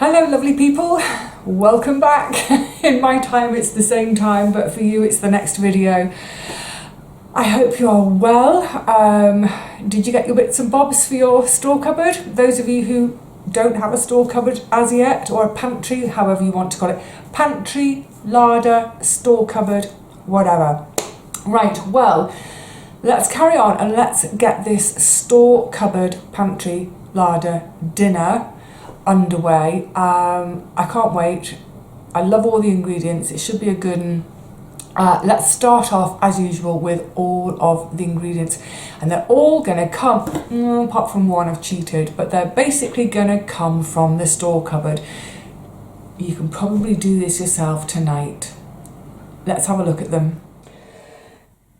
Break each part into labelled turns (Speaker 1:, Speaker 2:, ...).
Speaker 1: Hello lovely people, welcome back. In my time it's the same time, but for you it's the next video. I hope you are well. Did you get your bits and bobs for your store cupboard? Those of you who don't have a store cupboard as yet, or a pantry, however you want to call it. Pantry, larder, store cupboard, whatever. Right, well, let's carry on and let's get this store cupboard, pantry, larder, dinner underway. I can't wait. I love all the ingredients. It should be a good one. Let's start off as usual with all of the ingredients, and they're all going to come, apart from one I've cheated, but they're basically going to come from the store cupboard. You can probably do this yourself tonight. Let's have a look at them.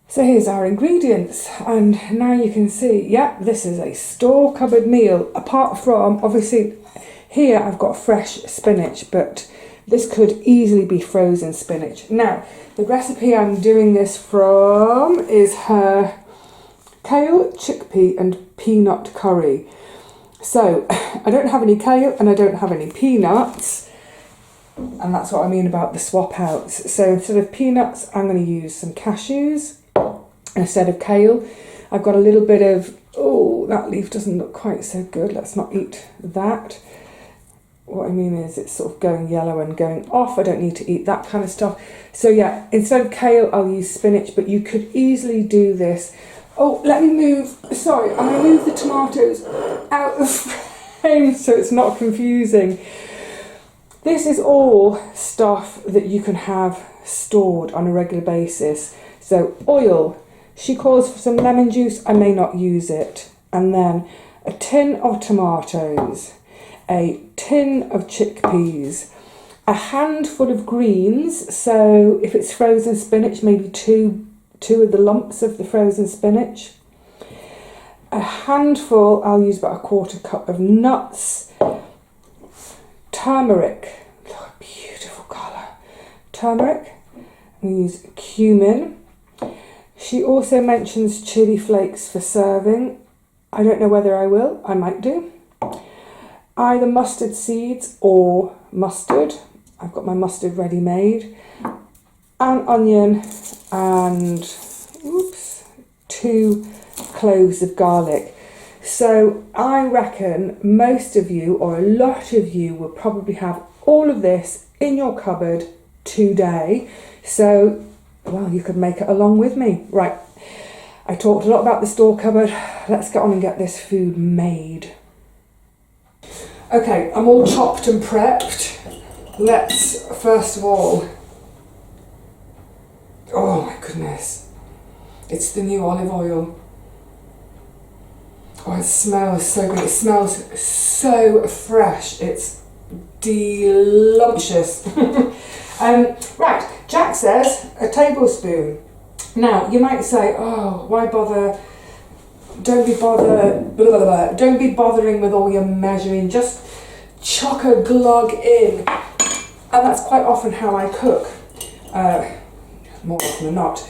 Speaker 1: So here's our ingredients, and now you can see, yeah, this is a store cupboard meal, apart from, obviously, here I've got fresh spinach, but this could easily be frozen spinach. Now, the recipe I'm doing this from is her kale, chickpea and peanut curry. So, I don't have any kale and I don't have any peanuts, and that's what I mean about the swap outs. So instead of peanuts, I'm going to use some cashews. Instead of kale, I've got a little bit of, oh, that leaf doesn't look quite so good. Let's not eat that. What I mean is it's sort of going yellow and going off. I don't need to eat that kind of stuff. So yeah, instead of kale, I'll use spinach, but you could easily do this. Oh, let me move, sorry, I'm going to move the tomatoes out of frame so it's not confusing. This is all stuff that you can have stored on a regular basis. So oil, she calls for some lemon juice, I may not use it. And then a tin of tomatoes, a tin of chickpeas, a handful of greens, so if it's frozen spinach, maybe two of the lumps of the frozen spinach, a handful, I'll use about a quarter cup of nuts, turmeric, look, beautiful colour, turmeric, we use cumin. She also mentions chili flakes for serving. I don't know whether I will, I might do. Either mustard seeds or mustard. I've got my mustard ready made. An onion and, oops, 2 cloves of garlic. So I reckon most of you, or a lot of you, will probably have all of this in your cupboard today. So, well, you could make it along with me. Right, I talked a lot about the store cupboard. Let's get on and get this food made. Okay, I'm all chopped and prepped. Let's, first of all, oh my goodness, it's the new olive oil. Oh, it smells so good. It smells so fresh. It's delumptious. Right, Jack says a tablespoon. Now, you might say, oh, why bother? Don't be bothering with all your measuring, just chock a glog in. And that's quite often how I cook, more often than not.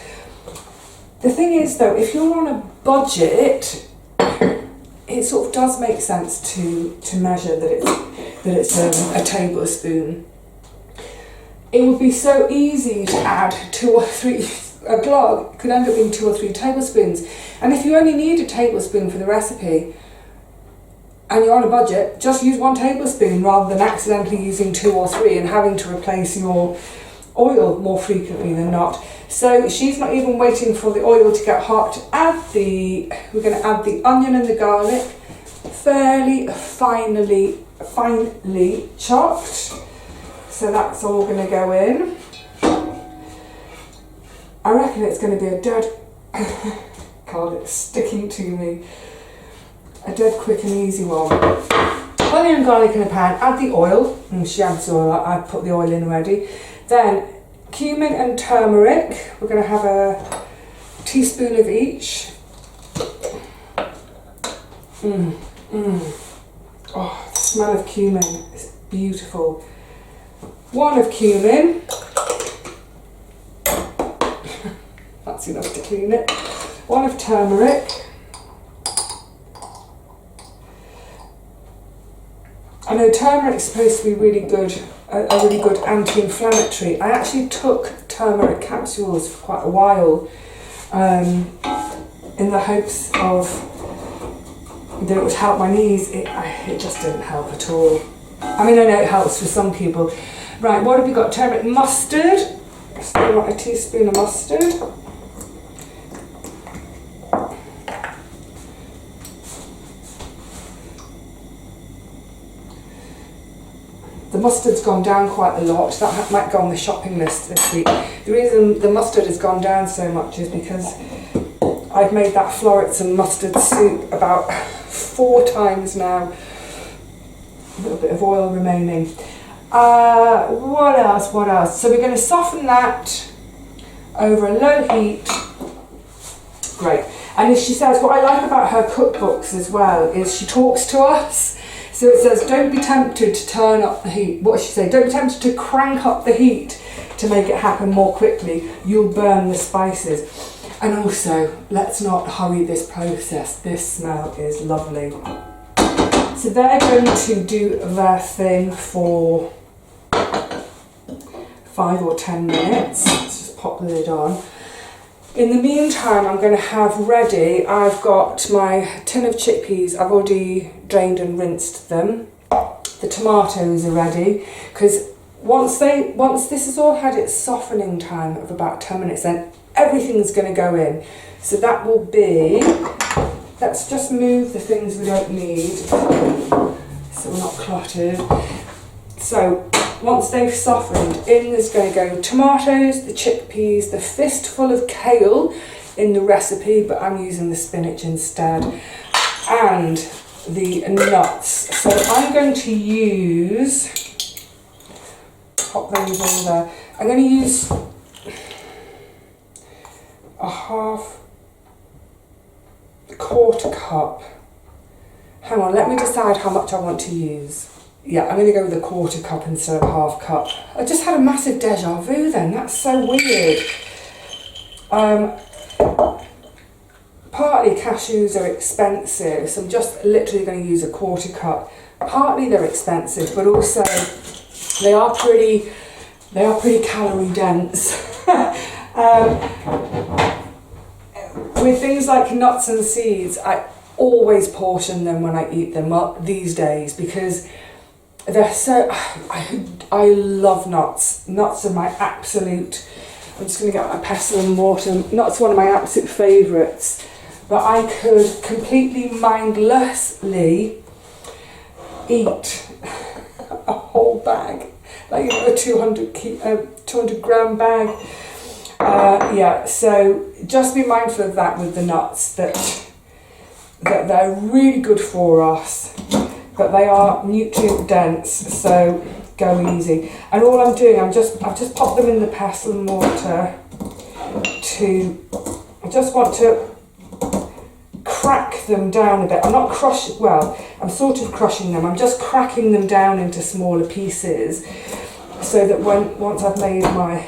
Speaker 1: The thing is though, if you're on a budget, it sort of does make sense to measure that it's a tablespoon. It would be so easy to add 2 or 3, a glog could end up being 2 or 3 tablespoons. And if you only need a tablespoon for the recipe and you're on a budget, just use 1 tablespoon rather than accidentally using 2 or 3 and having to replace your oil more frequently than not. So she's not even waiting for the oil to get hot to add we're going to add the onion and the garlic, fairly finely chopped. So that's all going to go in. I reckon it's going to be a dead, God, it's sticking to me, a dead quick and easy one. Onion and garlic in a pan, add the oil, and she adds oil, I've put the oil in already. Then cumin and turmeric, we're going to have a teaspoon of each. Oh, the smell of cumin is beautiful. 1 of cumin. That's enough to clean it. 1 of turmeric. I know turmeric's supposed to be really good, a really good anti-inflammatory. I actually took turmeric capsules for quite a while in the hopes of that it would help my knees. It just didn't help at all. I mean, I know it helps for some people. Right, what have we got? Turmeric mustard. So I want a teaspoon of mustard. The mustard's gone down quite a lot. That might go on the shopping list this week. The reason the mustard has gone down so much is because I've made that florets and mustard soup about 4 times now. A little bit of oil remaining. What else? So we're going to soften that over a low heat. Great. And as she says, what I like about her cookbooks as well is she talks to us. So it says, don't be tempted to turn up the heat. What does she say? Don't be tempted to crank up the heat to make it happen more quickly. You'll burn the spices. And also, let's not hurry this process. This smell is lovely. So they're going to do their thing for 5 or 10 minutes. Let's just pop the lid on. In the meantime, I'm going to have ready, I've got my tin of chickpeas. I've already drained and rinsed them. The tomatoes are ready, because once this has all had its softening time of about 10 minutes, then everything's going to go in. So that will be, let's just move the things we don't need so we're not cluttered. So once they've softened, in there's going to go tomatoes, the chickpeas, the fistful of kale in the recipe, but I'm using the spinach instead, and the nuts. So I'm going to use, pop those all there, I'm going to use a quarter cup. Hang on, let me decide how much I want to use. Yeah, I'm going to go with a quarter cup instead of half cup. I just had a massive deja vu then, that's so weird. Partly cashews are expensive, so I'm just literally going to use a quarter cup. Partly they're expensive, but also they are pretty calorie dense. With things like nuts and seeds, I always portion them when I eat them these days, because they're so, I love nuts. Nuts are my absolute, I'm just going to get my pestle and mortar. Nuts are one of my absolute favourites. But I could completely mindlessly eat a whole bag, like a 200 gram bag. Yeah, so just be mindful of that with the nuts, that they're really good for us, but they are nutrient dense, so go easy. And all I'm doing, I've just popped them in the pestle and mortar I just want to crack them down a bit. I'm not I'm sort of crushing them. I'm just cracking them down into smaller pieces, so that once I've made my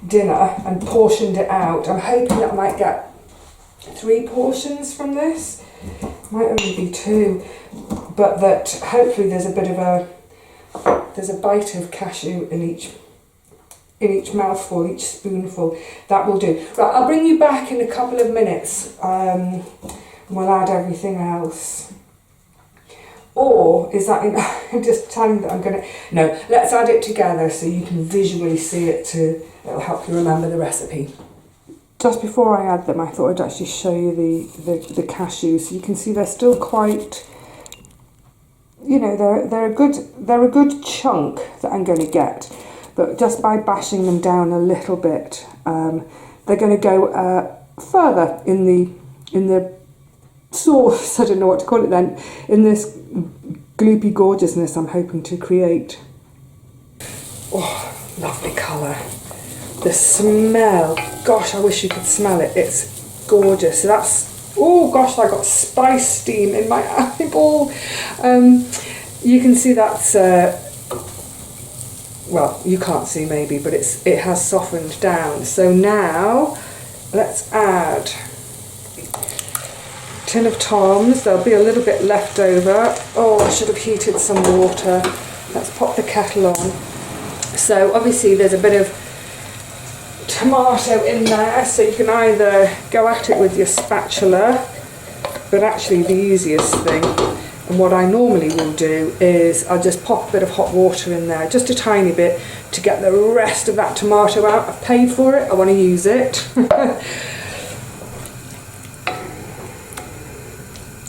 Speaker 1: dinner and portioned it out, I'm hoping that I might get 3 portions from this. Might only be 2, but that hopefully there's a bite of cashew in each mouthful, each spoonful. That will do. Right, I'll bring you back in a couple of minutes. We'll add everything else. Or is that I'm just telling that I'm going to... No, let's add it together so you can visually see it it'll help you remember the recipe. Just before I add them, I thought I'd actually show you the cashews. So you can see they're still quite... You know, they're a good chunk that I'm going to get. But just by bashing them down a little bit, they're going to go further in the sauce, I don't know what to call it then, in this gloopy gorgeousness I'm hoping to create. Oh, lovely colour. The smell, gosh, I wish you could smell it. It's gorgeous. So that's, oh gosh, I got spice steam in my eyeball. You can see that's, well, you can't see maybe, but it has softened down. So now let's add tin of Toms. There'll be a little bit left over. Oh, I should have heated some water. Let's pop the kettle on. So obviously there's a bit of tomato in there, so you can either go at it with your spatula, but actually the easiest thing, and what I normally will do, is I'll just pop a bit of hot water in there, just a tiny bit, to get the rest of that tomato out. I've paid for it, I want to use it.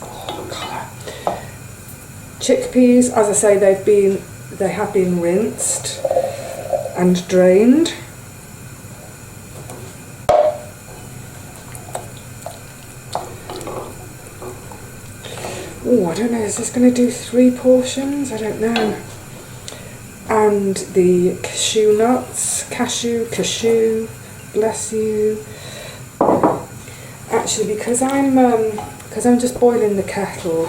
Speaker 1: Oh, colour. Chickpeas, as I say, they have been rinsed and drained. Oh, I don't know, is this going to do 3 portions? I don't know. And the cashew nuts, cashew, bless you. Actually, because I'm just boiling the kettle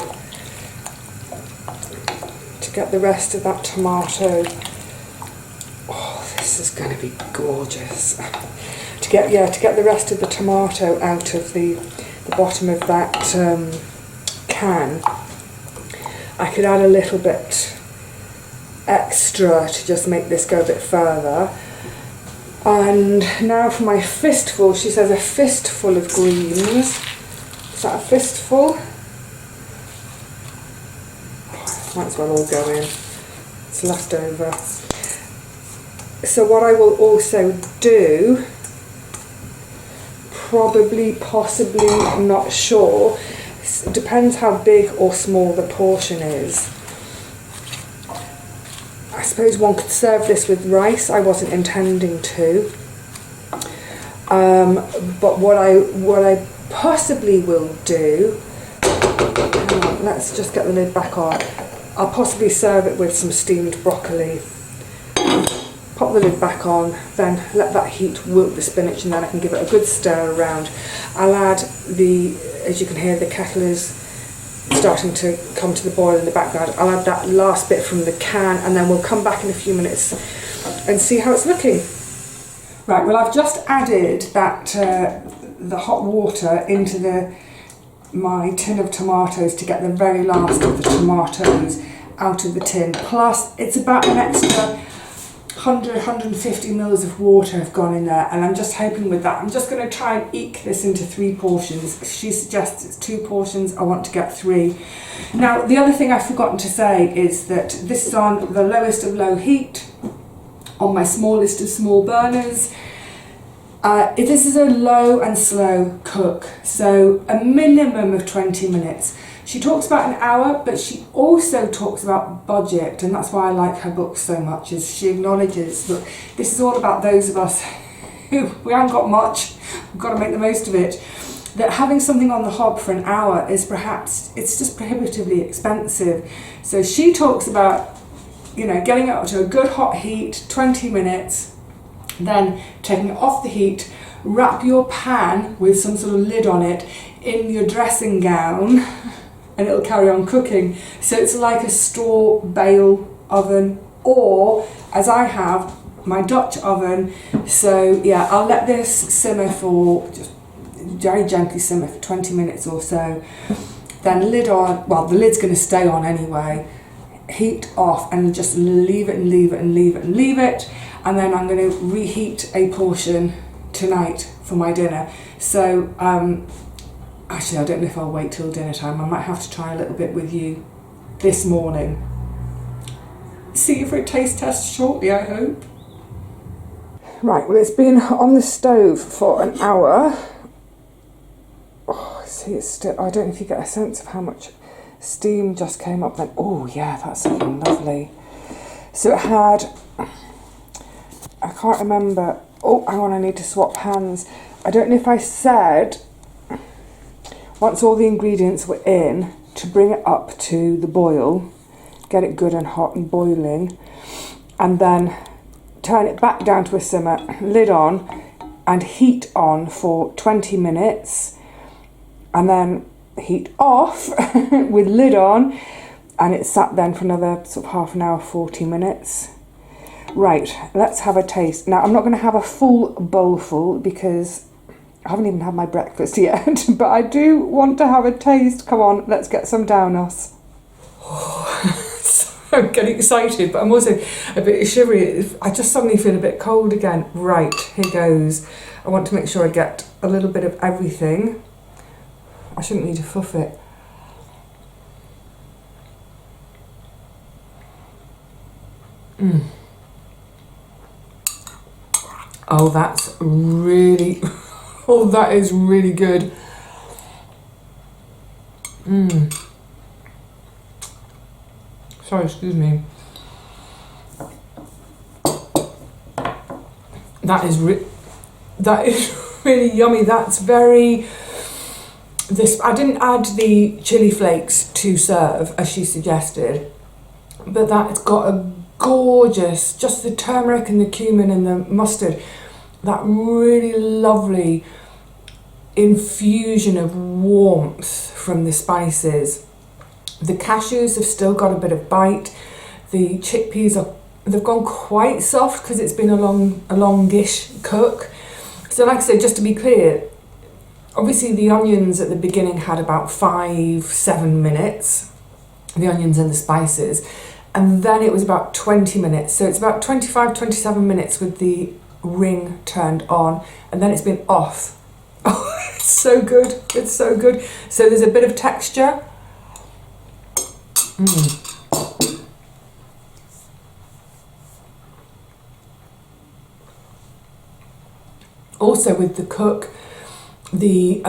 Speaker 1: to get the rest of that tomato. Oh, this is going to be gorgeous. To get the rest of the tomato out of the bottom of that can, I could add a little bit extra to just make this go a bit further. And now for my fistful. She says a fistful of greens. Is that a fistful? Might as well all go in. It's left over. So what I will also do, probably, possibly, I'm not sure, it depends how big or small the portion is. I suppose one could serve this with rice. I wasn't intending to. But what I possibly will do, hang on, let's just get the lid back on. I'll possibly serve it with some steamed broccoli. Pop the lid back on, then let that heat wilt the spinach, and then I can give it a good stir around. I'll add as you can hear, the kettle is starting to come to the boil in the background. I'll add that last bit from the can, and then we'll come back in a few minutes and see how it's looking. Right, well, I've just added that the hot water into my tin of tomatoes to get the very last of the tomatoes out of the tin. Plus, it's about an extra 150 mils of water have gone in there, and I'm just hoping with that, I'm just going to try and eke this into 3 portions. She suggests it's 2 portions, I want to get 3. Now, the other thing I've forgotten to say is that this is on the lowest of low heat, on my smallest of small burners. This is a low and slow cook, so a minimum of 20 minutes. She talks about an hour, but she also talks about budget, and that's why I like her book so much, is she acknowledges that this is all about those of us who we haven't got much, we've got to make the most of it, that having something on the hob for an hour is perhaps, it's just prohibitively expensive. So she talks about, getting it up to a good hot heat, 20 minutes, then taking it off the heat, wrap your pan with some sort of lid on it in your dressing gown, and it'll carry on cooking. So it's like a straw bale oven, or as I have, my Dutch oven. So yeah, I'll let this simmer for, just very gently simmer for 20 minutes or so. Then lid on, well, the lid's going to stay on anyway. Heat off, and just leave it and leave it and leave it and leave it. And then I'm going to reheat a portion tonight for my dinner. So actually, I don't know if I'll wait till dinner time. I might have to try a little bit with you this morning. See you for a taste test shortly, I hope. Right, well, it's been on the stove for an hour. Oh, see, it's still, I don't know if you get a sense of how much steam just came up then. Oh yeah, that's looking lovely. So it had, I can't remember, oh, hang on, I need to swap hands. I don't know if I said, once all the ingredients were in, to bring it up to the boil, get it good and hot and boiling, and then turn it back down to a simmer, lid on, and heat on for 20 minutes, and then heat off with lid on, and it sat then for another sort of half an hour, 40 minutes. Right, let's have a taste. Now, I'm not going to have a full bowl full because I haven't even had my breakfast yet, but I do want to have a taste. Come on, let's get some down us. I'm getting excited, but I'm also a bit shivery. I just suddenly feel a bit cold again. Right, here goes. I want to make sure I get a little bit of everything. I shouldn't need to fluff it. Oh, that's really, oh, that is really good. Sorry, excuse me. That is really yummy. That's very, I didn't add the chili flakes to serve as she suggested, but that's got a gorgeous, just the turmeric and the cumin and the mustard, that really lovely infusion of warmth from the spices. The cashews have still got a bit of bite. The chickpeas they've gone quite soft because it's been a longish cook. So like I said, just to be clear, obviously the onions at the beginning had about 5-7 minutes, the onions and the spices, and then it was about 20 minutes. So it's about 25-27 minutes with the ring turned on, and then it's been off. Oh, it's so good. It's so good. So there's a bit of texture. Also with the cook, the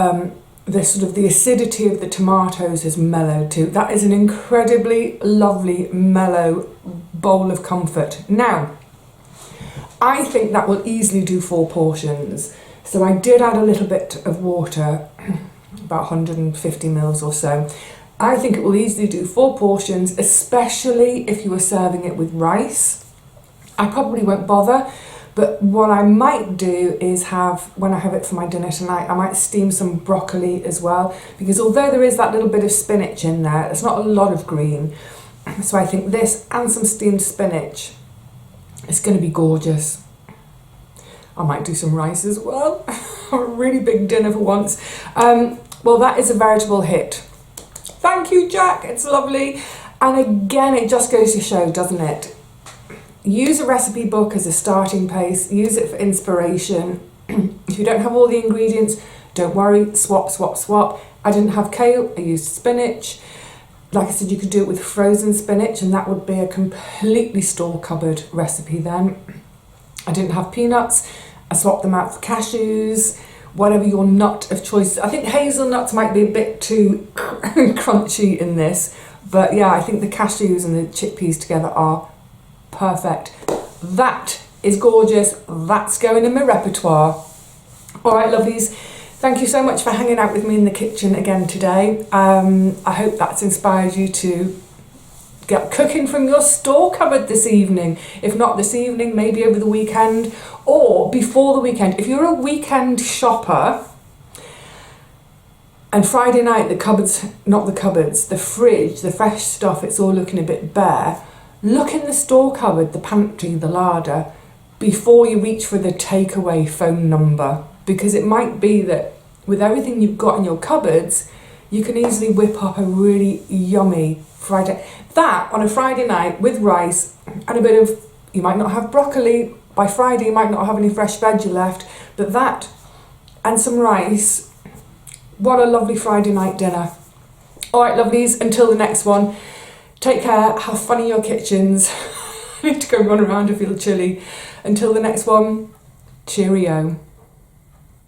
Speaker 1: sort of the acidity of the tomatoes has mellowed too. That is an incredibly lovely mellow bowl of comfort. Now, I think that will easily do 4 portions. So I did add a little bit of water, about 150 mils or so. I think it will easily do 4 portions, especially if you were serving it with rice. I probably won't bother, but what I might do is when I have it for my dinner tonight, I might steam some broccoli as well, because although there is that little bit of spinach in there, it's not a lot of green. So I think this and some steamed spinach, it's going to be gorgeous. I might do some rice as well. A really big dinner for once. Well, that is a veritable hit. Thank you, Jack. It's lovely. And again, it just goes to show, doesn't it? Use a recipe book as a starting place. Use it for inspiration. If you don't have all the ingredients, don't worry. Swap, swap, swap. I didn't have kale. I used spinach. Like I said, you could do it with frozen spinach, and that would be a completely store cupboard recipe then. I didn't have peanuts. I swapped them out for cashews. Whatever your nut of choice. I think hazelnuts might be a bit too crunchy in this, but yeah, I think the cashews and the chickpeas together are perfect. That is gorgeous. That's going in my repertoire. All right, lovelies. Thank you so much for hanging out with me in the kitchen again today. I hope that's inspired you to get cooking from your store cupboard this evening. If not this evening, maybe over the weekend or before the weekend. If you're a weekend shopper and Friday night the fridge, the fresh stuff, it's all looking a bit bare, look in the store cupboard, the pantry, the larder, before you reach for the takeaway phone number, because it might be that with everything you've got in your cupboards, you can easily whip up a really yummy Friday. That on a Friday night with rice and a bit of, you might not have broccoli, by Friday you might not have any fresh veg left, but that and some rice, what a lovely Friday night dinner. All right, lovelies, until the next one, take care, have fun in your kitchens. I need to go run around, I feel chilly. Until the next one, cheerio.